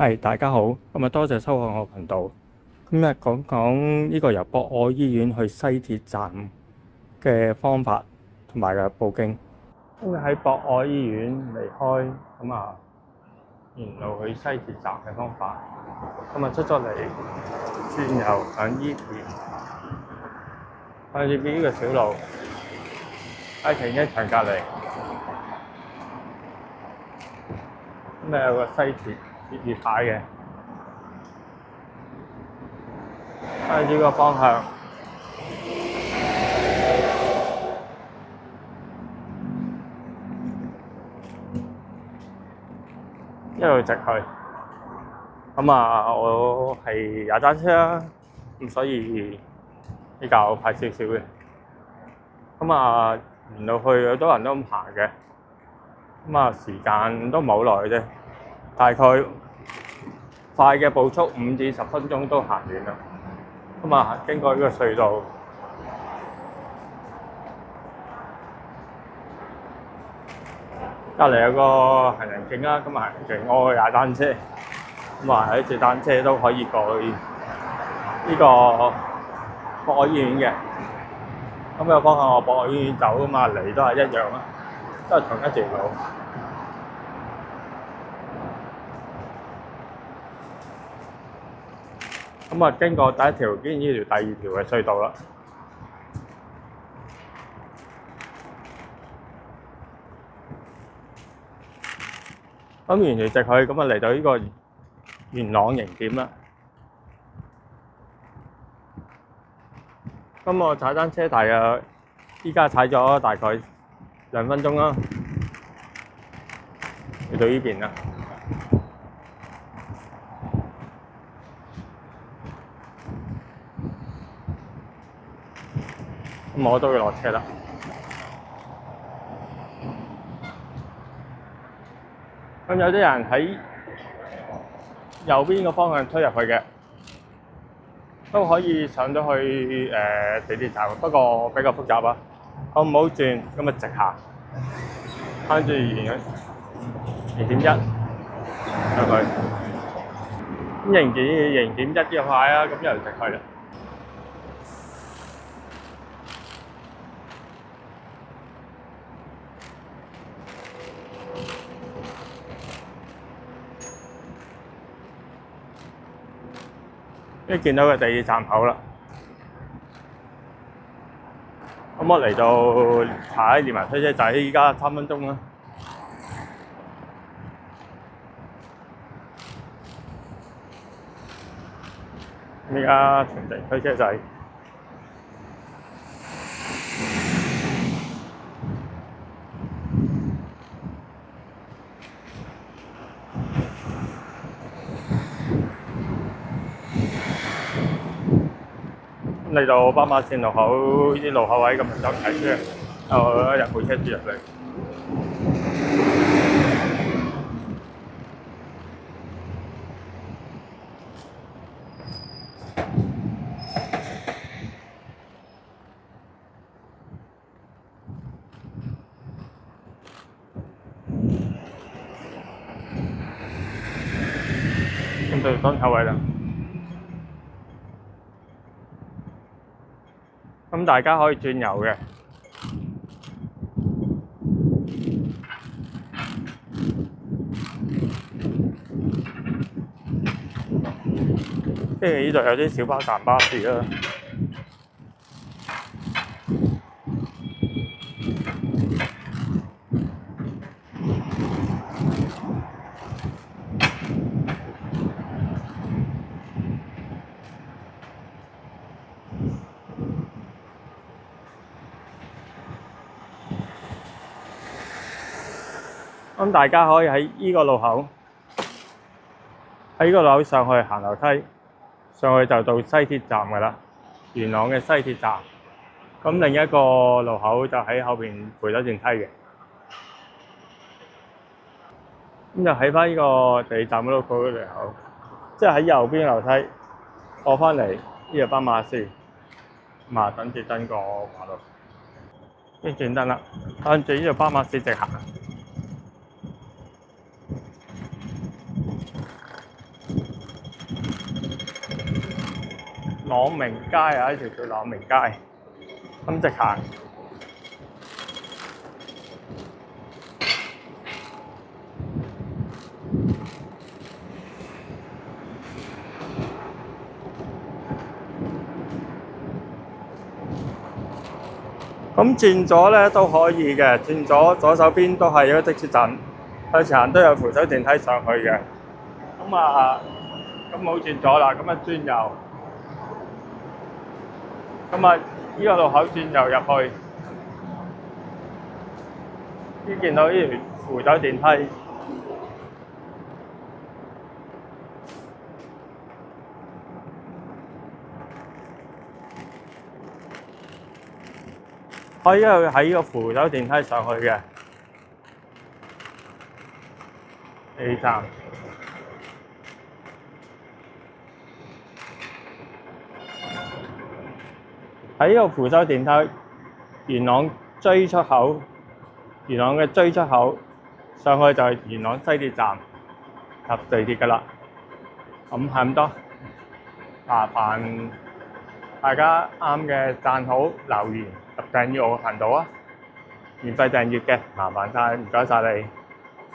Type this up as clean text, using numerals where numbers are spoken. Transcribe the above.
係，大家好，今日多謝收看我頻道。今日講講呢個由博愛醫院去西鐵站嘅方法同埋嘅報經。今日喺博愛醫院離開，沿路去西鐵站嘅方法。今日出咗嚟轉右上伊田，向住邊呢個小路喺停車場隔離。咁有個西鐵月牌嘅，向住個方向一路直去。我係踩單車啦，咁所以比較快少少嘅。沿路去好多人都咁行嘅，時間都唔係好耐嘅啫，大概快嘅步速5至10分鐘都行完啦。經過呢個隧道，隔離有個行人徑啦，行人徑我踩單車，喺隻單車都可以過去呢個博愛醫院嘅。咁個方向我博愛醫院走嚟都係一樣啦，都係同一條路。經過第一條，跟住呢條第二條嘅隧道啦。沿住直去，嚟到呢個元朗營點啦。我踩單車依家踩咗大概2分鐘啦，嚟到呢邊啦。我都要落車啦。有啲人喺右邊個方向推入去嘅，都可以上到去地鐵站，不過比較複雜啊。我唔好轉，直行，向住0.1入去。0.1呢個快啦，一路直去啦。見到個地鐵站口啦，我嚟到踩連埋推車仔，依家3分鐘啦。依家停地推車仔。嚟到斑馬線路口，呢啲路口位就睇出嚟，入部車住入嚟。到當口位啦。大家可以轉右嘅。跟住呢度有啲小巴站巴士啦。大家可以喺呢個路口，上去行樓梯，上去就到西鐵站㗎啦，元朗嘅西鐵站。另一個路口就喺後邊陪咗電梯嘅。就喺返呢個地鐵站嗰度路口，即係喺右邊樓梯過返嚟呢個斑馬線，等住燈過馬路，跟住轉燈啦，向住呢條斑馬線直行。朗明街啊，一條叫朗明街，咁直行。咁轉左咧都可以嘅，轉左手邊都係一個的士站，向前行都有扶手電梯上去嘅。咁冇轉左啦，咁轉右。呢個路口轉右入去，先見到呢條扶手電梯。可以喺呢個扶手電梯上去嘅 A 站。喺呢個扶手電梯，元朗追出口，元朗嘅追出口上去就係元朗西鐵站搭地鐵㗎啦。咁係咁多，麻煩大家啱嘅讚好留言及訂閱我嘅頻道啊！免費訂閱嘅，麻煩晒，唔該晒你。